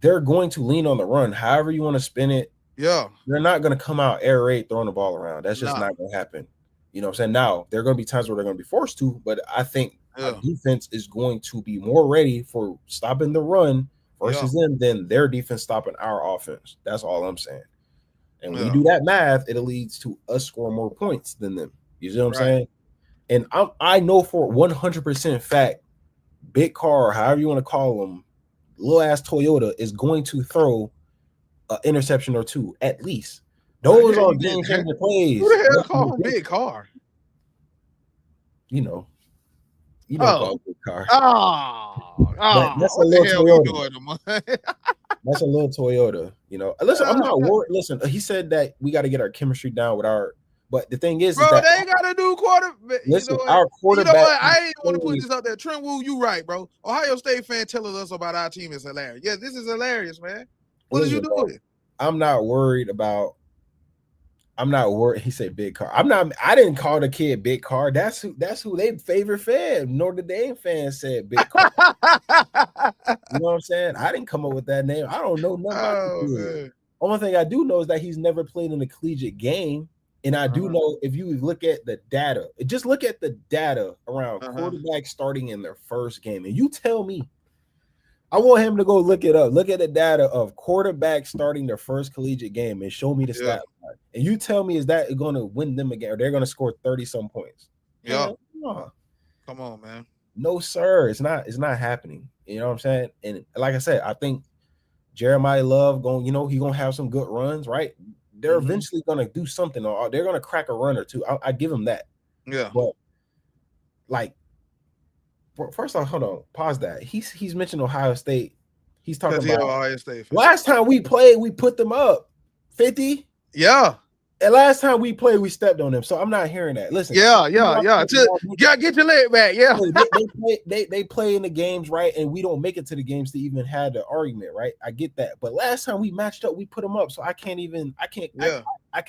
they're going to lean on the run. However you want to spin it. Yeah. They're not going to come out air raid throwing the ball around. That's just not going to happen. You know what I'm saying? Now there are going to be times where they're going to be forced to, but I think our defense is going to be more ready for stopping the run versus them than their defense stopping our offense. That's all I'm saying. And when you do that math, it leads to us scoring more points than them. You see what I'm saying? And I know for 100% fact, Big Car, however you want to call them, little ass Toyota is going to throw an interception or 2 at least. Those are game changer plays. Who the hell call him Big Car? You know, call him Big Car. That's a little Toyota. That's a little Toyota. You know, listen, I'm not worried. Listen, he said that we got to get our chemistry down with our. But the thing is, bro, that they got a new quarterback. Listen, our quarterback. You know what? I ain't want to put this out there. Trent Wu, you right, bro. Ohio State fan telling us about our team is hilarious. Yeah, this is hilarious, man. What are you doing? I'm not worried. He said Big Car. I didn't call the kid Big Car. That's who they favorite fan. Notre Dame fans said Big Car. You know what I'm saying? I didn't come up with that name. I don't know nothing about the kid. Only thing I do know is that he's never played in a collegiate game. And I do know if you look at the data, just look at the data around quarterbacks starting in their first game. And you tell me, I want him to go look it up. Look at the data of quarterbacks starting their first collegiate game and show me the stat line. And you tell me, is that going to win them again? Or they're going to score 30-some points? Yeah. Come on, man. No, sir. It's not happening. You know what I'm saying? And like I said, I think Jeremiah Love he going to have some good runs, right? They're eventually going to do something, or they're going to crack a run or 2. I give them that. Yeah. But like, first off, hold on, pause that. He's mentioned Ohio State. He's talking about Ohio State. Last time we played, we put them up 50? Yeah. And last time we played, we stepped on them. So I'm not hearing that. Listen. Yeah. Get your leg back. Yeah. They play in the games, right? And we don't make it to the games to even have the argument, right? I get that. But last time we matched up, we put them up. So I can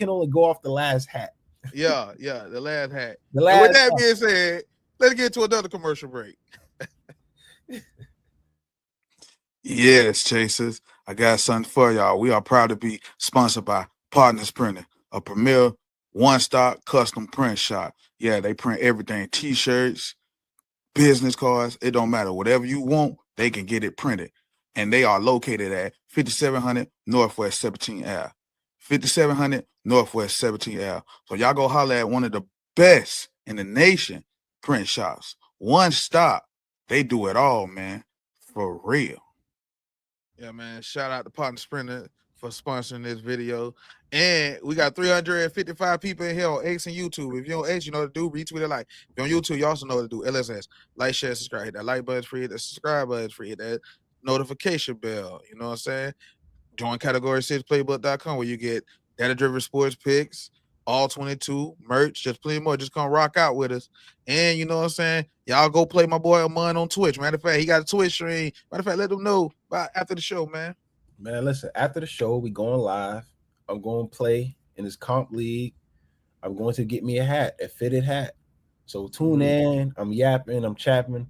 only go off the last hat. Yeah. The last hat. The last with that being said, let's get to another commercial break. Yes, Chasers. I got something for y'all. We are proud to be sponsored by Partners Printing, a premier one-stop custom print shop. Yeah, they print everything, T-shirts, business cards. It don't matter. Whatever you want, they can get it printed. And they are located at 5700 Northwest 17th Ave. 5700 Northwest 17th Ave. So y'all go holler at one of the best in the nation print shops. One stop. They do it all, man. For real. Yeah, man. Shout out to Partner Sprinter for sponsoring this video. And we got 355 people in here on X and YouTube. If you're on X, you know what to do. Retweet it, like. If you're on YouTube, you also know what to do. LSS. Like, share, subscribe. Hit that like button free. Hit that subscribe button free. Hit that notification bell. You know what I'm saying? Join Category 6 Playbook.com where you get data-driven sports picks, all 22, merch, just plenty more. Just come rock out with us. And you know what I'm saying? Y'all go play my boy Amon on Twitch. Matter of fact, he got a Twitch stream. Matter of fact, let them know about after the show, man. Man, listen, after the show, we going live. I'm going to play in this comp league. I'm going to get me a hat, a fitted hat. So tune in. I'm yapping. I'm chapping.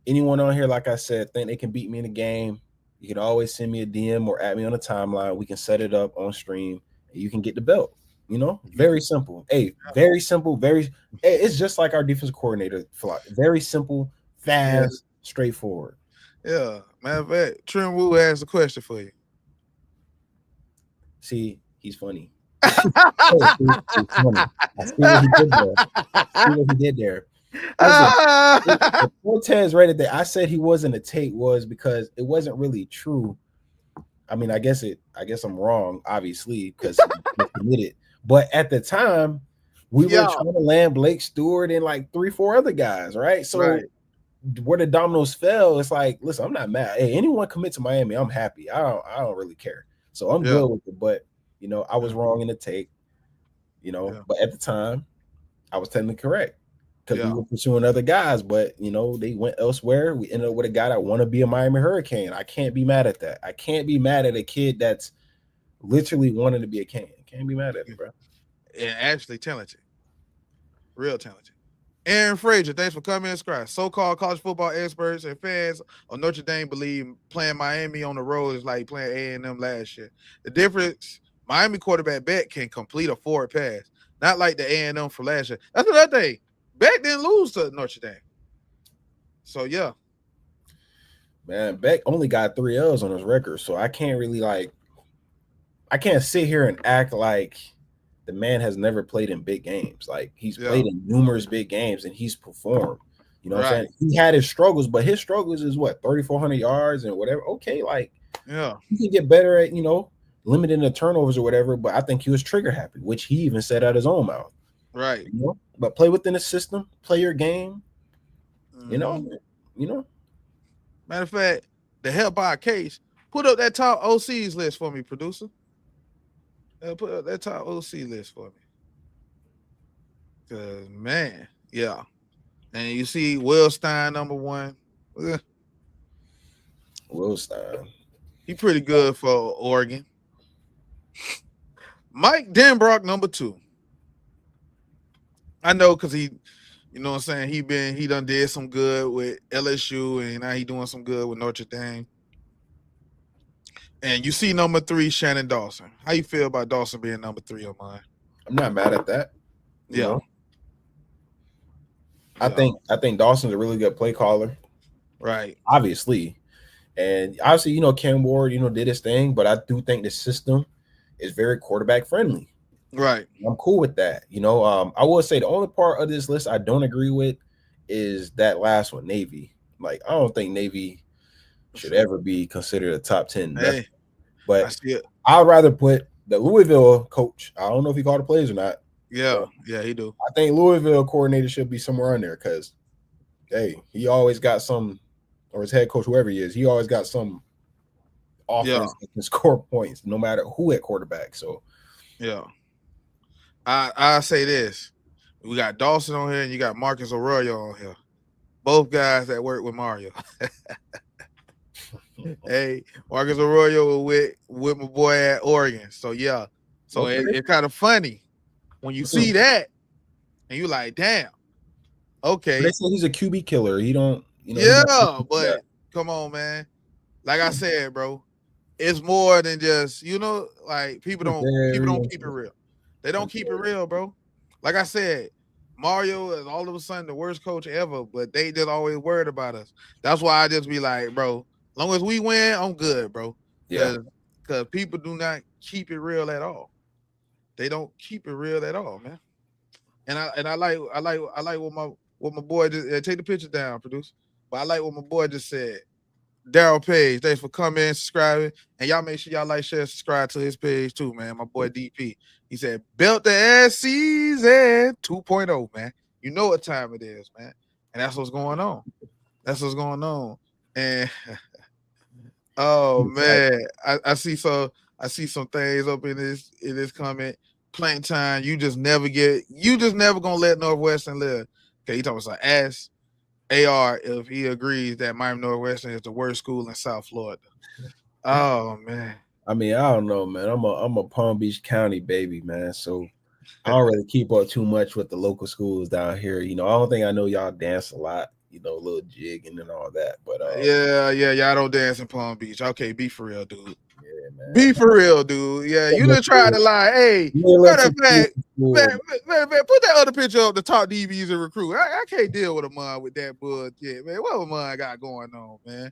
Anyone on here, like I said, think they can beat me in the game, you can always send me a DM or add me on the timeline. We can set it up on stream and you can get the belt. You know, very simple. Hey, very simple. It's just like our defensive coordinator. Very simple, fast, straightforward. Yeah. Matter of fact, Trim Wu has a question for you. See, he's funny. He's funny. I see what he did there. Cortez read it that I said he wasn't a Tate was because it wasn't really true. I mean, I guess I'm wrong, obviously, because he committed. But at the time, we were trying to land Blake Stewart and like 3-4 other guys, right? So where the dominoes fell, it's like, listen, I'm not mad. Hey, anyone commit to Miami, I'm happy. I don't really care. So I'm good with it. But you know, I was wrong in the take. You know, but at the time, I was technically correct. Because we were pursuing other guys, but you know, they went elsewhere. We ended up with a guy that want to be a Miami Hurricane. I can't be mad at that. I can't be mad at a kid that's literally wanted to be a Cane. Can't be mad at it, bro. And actually talented. Real talented. Aaron Frazier, thanks for coming and subscribe. So-called college football experts and fans of Notre Dame believe playing Miami on the road is like playing A&M last year. The difference, Miami quarterback Beck can complete a forward pass, not like the A&M for last year. That's another thing. Beck didn't lose to Notre Dame. So, yeah. Man, Beck only got 3 L's on his record, so I can't really I can't sit here and act like the man has never played in big games. Like, he's played in numerous big games, and he's performed. You know what I'm saying? He had his struggles, but his struggles is what, 3,400 yards and whatever. Okay, he can get better at, you know, limiting the turnovers or whatever, but I think he was trigger happy, which he even said out his own mouth. Right. You know? But play within the system, play your game. You know. Matter of fact, to help by a case, put up that top OCs list for me, producer. Put up that top OC list for me. Cause man, and you see Will Stein number 1. Will Stein, he pretty good for Oregon. Mike Denbrock number 2. I know because he, you know what I'm saying, he done did some good with LSU and now he doing some good with Notre Dame. And you see number 3, Shannon Dawson. How you feel about Dawson being number 3 on mine? I'm not mad at that. You know? I think Dawson's a really good play caller. Right. Obviously. And obviously, you know, Cam Ward, you know, did his thing, but I do think the system is very quarterback friendly. Right. I'm cool with that. You know, I will say the only part of this list I don't agree with is that last one, Navy. Like, I don't think Navy should ever be considered a top 10. Hey, but I'd rather put the Louisville coach. I don't know if he called the plays or not. Yeah, he do. I think Louisville coordinator should be somewhere on there because, hey, he always got some, or his head coach, whoever he is, he always got some offense that can score points no matter who at quarterback. So Yeah. I say this. We got Dawson on here and you got Marcus Arroyo on here. Both guys that work with Mario. Hey, Marcus Arroyo with my boy at Oregon. So yeah. So Okay. it's kind of funny when you see that and you like, damn, okay. They say he's a QB killer. He don't, Yeah, that. but come on, man. Like I said, bro, it's more than just, like people don't keep it real. They don't keep it real, bro. Like I said, Mario is all of a sudden the worst coach ever, but they just always worried about us. That's why I just be like, bro, long as we win, I'm good, bro. Yeah. Because people do not keep it real at all. They don't keep it real at all, man. And I like what my boy just take the picture down, produce. But I like what my boy just said. Daryl Page, thanks for coming, subscribing, and y'all make sure y'all like, share, subscribe to his page too, man. My boy DP, he said, "Built the ass season 2.0, man. You know what time it is, man, and that's what's going on. That's what's going on." And oh man, I see some things up in this comment. Playing time, you just never gonna let Northwestern live. Okay, you talking about ass. AR if he agrees that Miami Northwestern is the worst school in South Florida. Oh man. I mean, I don't know, man. I'm a Palm Beach County baby, man. So I don't really keep up too much with the local schools down here. I don't think I know y'all dance a lot, a little jigging and all that. But yeah, y'all don't dance in Palm Beach. Okay, be for real, dude. Yeah, man. Be for real, dude. Yeah, you done tried to lie. Hey, matter of fact, man, put that other picture up the top DBs and recruit. I can't deal with a man with that bullshit, man. What a man got going on, man?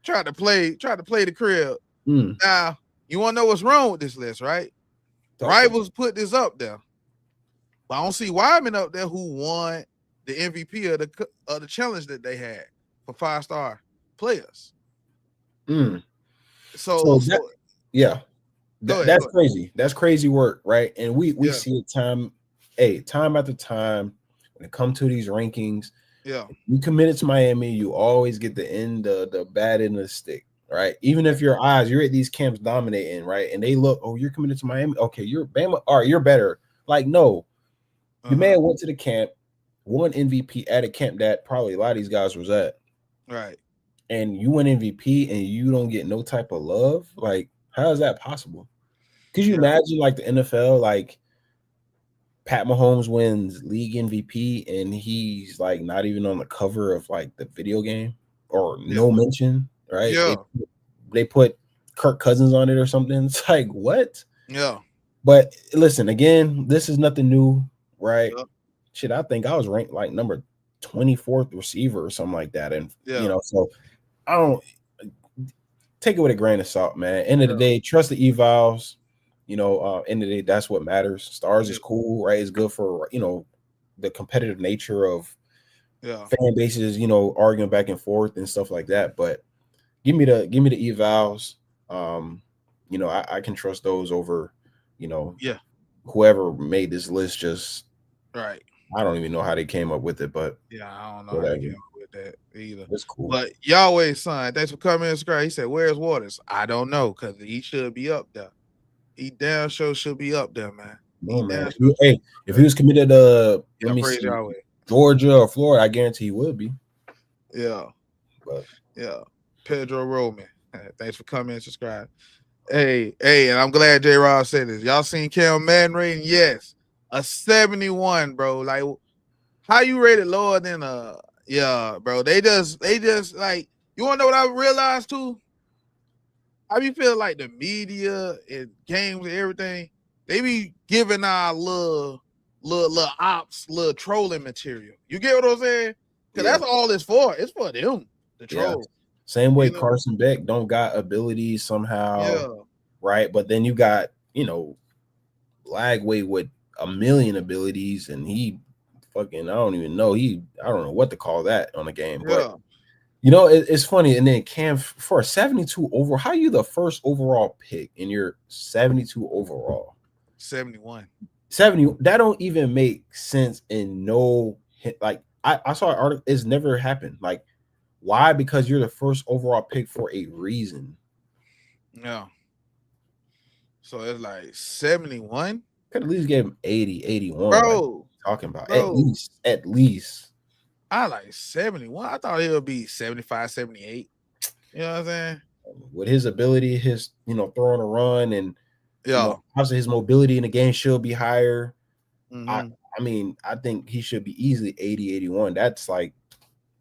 Try to play the crib. Now, you want to know what's wrong with this list, right? Rivals put this up there. But I don't see Wyman up there who won the MVP of the challenge that they had for 5-star players. So yeah, that's crazy. That's crazy work, right? And we see it time after time when it comes to these rankings. Yeah, you committed to Miami, you always get the bad end of the stick, right? Even if you're at these camps dominating, right? And they look, oh, you're committed to Miami. Okay, you're Bama. All right, you're better. Like, no, you may have went to the camp, won MVP at a camp that probably a lot of these guys was at. Right. And you win MVP and you don't get no type of love. Like, how is that possible? Could you imagine like the NFL, like Pat Mahomes wins league MVP and he's like not even on the cover of like the video game or no mention, right? Yeah. They put Kirk Cousins on it or something. It's like, what? Yeah. But listen, again, this is nothing new, right? Yeah. Shit, I think I was ranked like number 24th receiver or something like that. And so I don't take it with a grain of salt, man. End of the day, trust the evals. End of the day, that's what matters. Stars is cool, right? It's good for the competitive nature of fan bases, arguing back and forth and stuff like that. But give me the evals. I can trust those over, whoever made this list. Just right. I don't even know how they came up with it, but I don't know how they came up with that either. It's cool. But Yahweh's son, thanks for coming in. He said, "Where's Waters?" I don't know because he should be up there. He damn sure should be up there, man. No, man. If he was committed to Georgia or Florida, I guarantee he would be. Yeah. But Pedro Roman. Thanks for coming and subscribe. Hey, and I'm glad J Rob said this. Y'all seen Cam Madden rating? Yes. A 71, bro. Like, how you rated lower than bro. They just like, you wanna know what I realized too? I be feeling like the media and games and everything, they be giving our little ops, little trolling material. You get what I'm saying? Because that's all it's for. It's for them, the troll. Same way Carson Beck don't got abilities somehow, right? But then you got, Lagway with a million abilities, and he fucking, I don't know what to call that on the game. But it's funny. And then Cam for a 72 overall, how are you the first overall pick in your 72 overall? 71. 70. That don't even make sense in no hit. Like I saw an article, it's never happened. Like, why? Because you're the first overall pick for a reason. Yeah. So it's like 71. Could at least give him 80, 81. Like Bro, talking about bro. at least. I like 71. I thought it would be 75, 78. You know what I'm saying? With his ability, his throwing a run, and Yeah. obviously his mobility in the game should be higher. Mm-hmm. I mean, I think he should be easily 80, 81. That's like,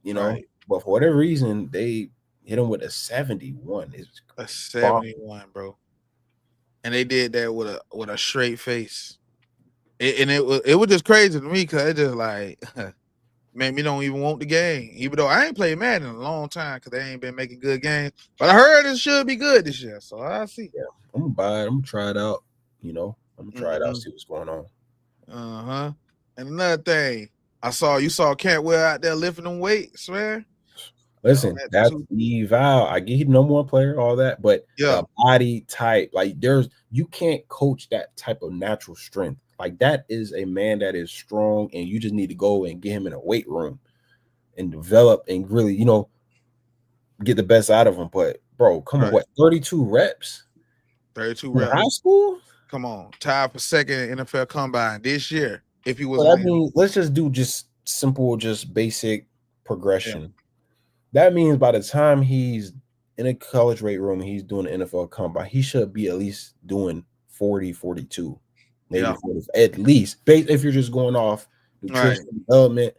Right. but for whatever reason, they hit him with a 71. It's A 71, bro. And they did that with a straight face. It was just crazy to me because it just like made me don't even want the game. Even though I ain't played Madden in a long time because they ain't been making good games. But I heard it should be good this year. So I'll see. Yeah, I'm gonna buy it. I'm gonna try it out. I'm gonna try it out, see what's going on. Uh-huh. And another thing, you saw Cantwell out there lifting them weights, man. Listen, that's eval. I get he's number one player, all that, but the body type, like you can't coach that type of natural strength. Like that is a man that is strong, and you just need to go and get him in a weight room and develop and really, get the best out of him. But bro, come on, what 32 reps? 32 reps. High school? Come on, tied for second NFL combine this year. If he was, let's just do simple, basic progression. Yeah. That means by the time he's in a college weight room, he's doing an NFL combine, he should be at least doing 40, 42, maybe 40, at least. If you're just going off nutrition, development,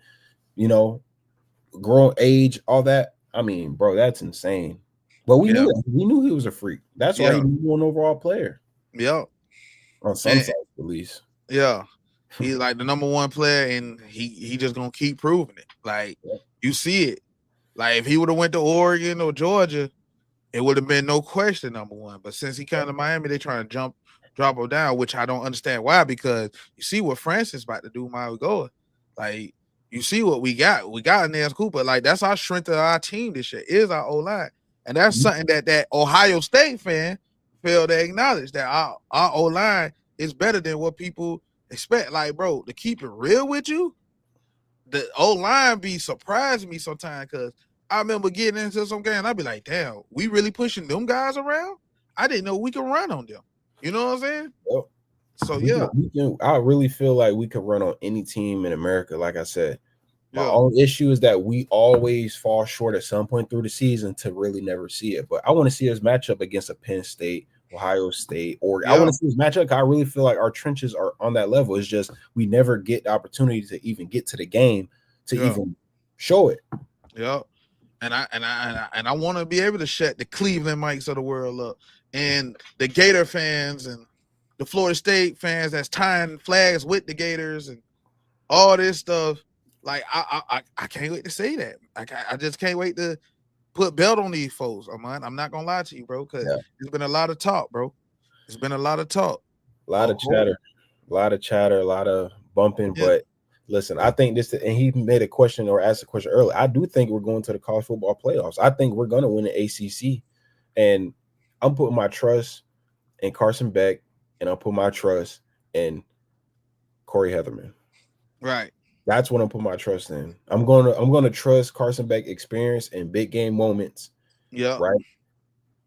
growing age, all that. I mean, bro, that's insane. But we knew that. We knew he was a freak. That's why he was an overall player. Yeah. On some sides, at least. Yeah. He's like the number one player, and he just gonna keep proving it. Like you see it. Like if he would have went to Oregon or Georgia, it would have been no question number one. But since he came to Miami, they trying to drop him down, which I don't understand why. Because you see what Francis about to do, Miami Goa. Like you see what we got. We got Nance Cooper. Like that's our strength of our team this year is our O-line, and that's something that Ohio State fan failed to acknowledge, that our O-line is better than what people expect. Like, bro, to keep it real with you, the O-line be surprising me sometimes because I remember getting into some game, I'd be like, damn, we really pushing them guys around? I didn't know we could run on them. You know what I'm saying? Yep. So, I really feel like we could run on any team in America, like I said. My only issue is that we always fall short at some point through the season to really never see it. But I want to see us match up against a Penn State, Ohio State, or I want to see us match up. I really feel like our trenches are on that level. It's just we never get the opportunity to even get to the game to even show it. Yeah. And I want to be able to shut the Cleveland mics of the world up, and the Gator fans and the Florida State fans that's tying flags with the Gators and all this stuff. Like I can't wait to say that. I just can't wait to put belt on these folks. I'm not gonna lie to you, bro, because there's been a lot of talk, bro. It's been a lot of talk, a lot of chatter, a lot of bumping. But listen, I think this, and he made a question or asked a question earlier. I do think we're going to the college football playoffs. I think we're going to win the ACC, and I'm putting my trust in Carson Beck, and I'll put my trust in Corey Heatherman. Right. That's what I'm putting my trust in. I'm gonna trust Carson Beck experience in big game moments. Yeah. Right.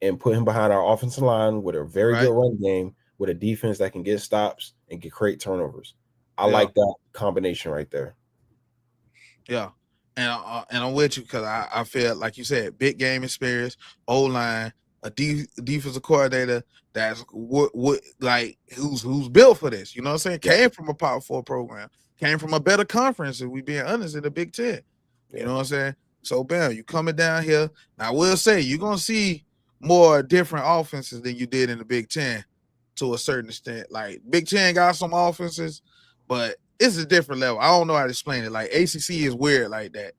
And put him behind our offensive line with a very good run game, with a defense that can get stops and can create turnovers. I like that combination right there. Yeah. And I'm with you because I feel like you said, big game experience, O-line, a defensive coordinator that's like who's built for this. You know what I'm saying? Came from a Power 4 program. Came from a better conference, if we being honest, in the Big Ten. You know what I'm saying? So, bam, you coming down here. Now, I will say, you're going to see more different offenses than you did in the Big Ten to a certain extent. Like, Big Ten got some offenses, but it's a different level. I don't know how to explain it. Like, ACC is weird like that.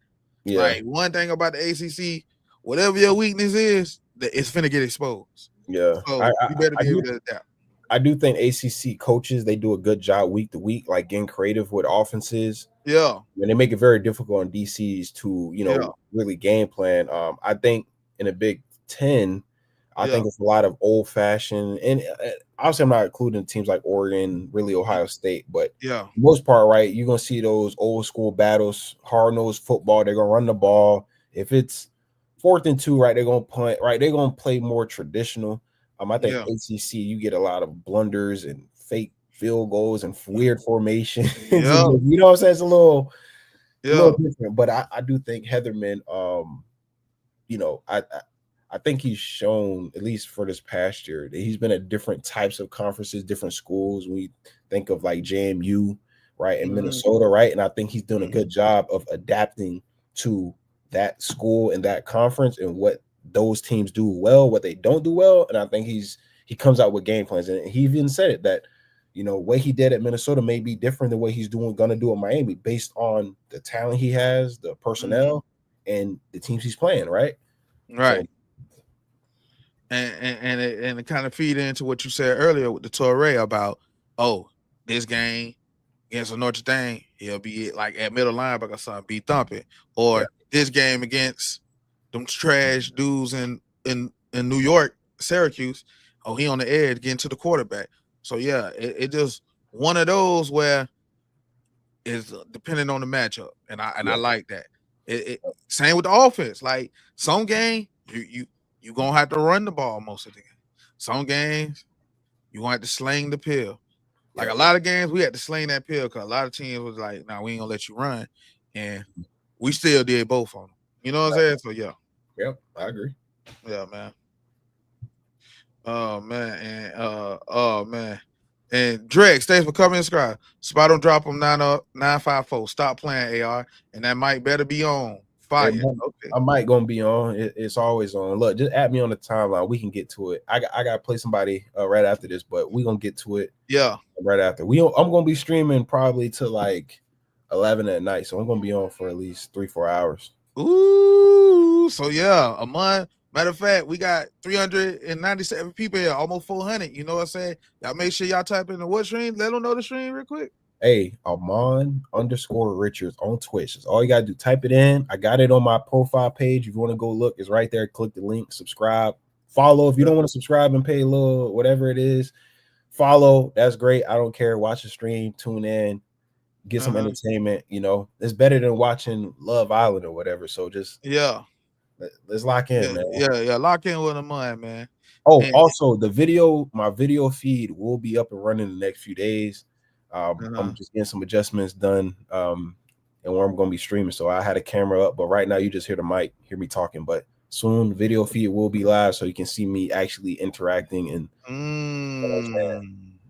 Yeah. Like, one thing about the ACC, whatever your weakness is, it's finna get exposed. Yeah. So, you better be able to adapt. I do think ACC coaches, they do a good job week to week, like getting creative with offenses. Yeah. And they make it very difficult on DCs to, really game plan. I think in a Big Ten, I think it's a lot of old fashioned, and obviously I'm not including teams like Oregon, really Ohio State, but for the most part, right, you're going to see those old school battles, hard-nosed football. They're going to run the ball. If it's 4th and 2, right, they're going to punt, right? They're going to play more traditional. I think ACC, you get a lot of blunders and fake field goals and weird formations. You know what I'm saying? It's a little different. But I do think Heatherman, you know, I think he's shown, at least for this past year, that he's been at different types of conferences, different schools. We think of like JMU, right, in Minnesota, right? And I think he's doing a good job of adapting to that school and that conference and what those teams do well, what they don't do well. And I think he comes out with game plans. And he even said it that, you know, what he did at Minnesota may be different than what he's gonna do at Miami based on the talent he has, the personnel, and the teams he's playing, right? Right. So, and it kind of feed into what you said earlier with the Torre about, this game against a Notre Dame, he'll be like at middle linebacker or something, be thumping. Or this game against them trash dudes in New York, Syracuse, he on the edge getting to the quarterback. So yeah, it just one of those where it's depending on the matchup, and I like that. It same with the offense. Like some game, you gonna have to run the ball most of the game. Some games you gonna have to sling the pill. Like a lot of games, we had to sling that pill because a lot of teams was like, "Nah, we ain't gonna let you run," and we still did both on them. You know what I'm saying? So yeah. Yep, I agree. Yeah, man. Oh man, and Drake, thanks for coming and subscribe. Spot on drop them 954. Stop playing AR, and that mic better be on fire. Okay, I might gonna be on. It's always on. Look, just add me on the timeline. We can get to it. I gotta play somebody right after this, but we gonna get to it. Yeah, right after. I'm gonna be streaming probably to like 11 at night, so I'm gonna be on for at least 3-4 hours. Ooh, so yeah, a month. Matter of fact, we got 397 people here, almost 400. You know what I'm saying? Y'all make sure y'all type in the what stream. Let them know the stream real quick. Hey, Amon_Richards on Twitch. That's all you gotta do. Type it in. I got it on my profile page. If you want to go look, it's right there. Click the link, subscribe, follow. If you don't want to subscribe and pay a little, whatever it is, follow. That's great. I don't care. Watch the stream, tune in, get some entertainment. You know, it's better than watching Love Island or whatever. So just let's lock in, man. Yeah, lock in with a month, man. Also my video feed will be up and running in the next few days. I'm just getting some adjustments done, and where I'm gonna be streaming. So I had a camera up, but right now you just hear the mic, hear me talking. But soon the video feed will be live, so you can see me actually interacting and.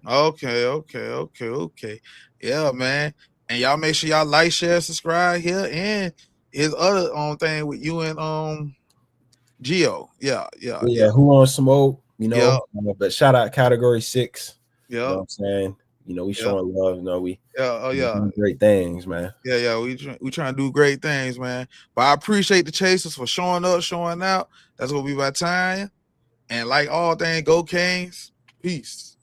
Okay. Yeah, man. And y'all make sure y'all like, share, subscribe here, and his other thing with you and Geo. Yeah. Who wants smoke? You know, but shout out Category 6. Yeah, you know what I'm saying. You know, we showing love. You know, we doing great things, man. Yeah. We trying to do great things, man. But I appreciate the Chasers for showing up, showing out. That's what we about time. And like all things, go Kings. Peace.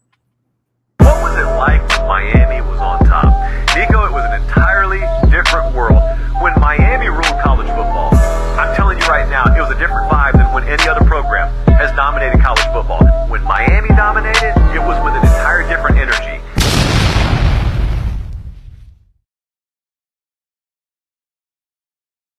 What was it like when Miami was on top? Nico, it was an entirely different world.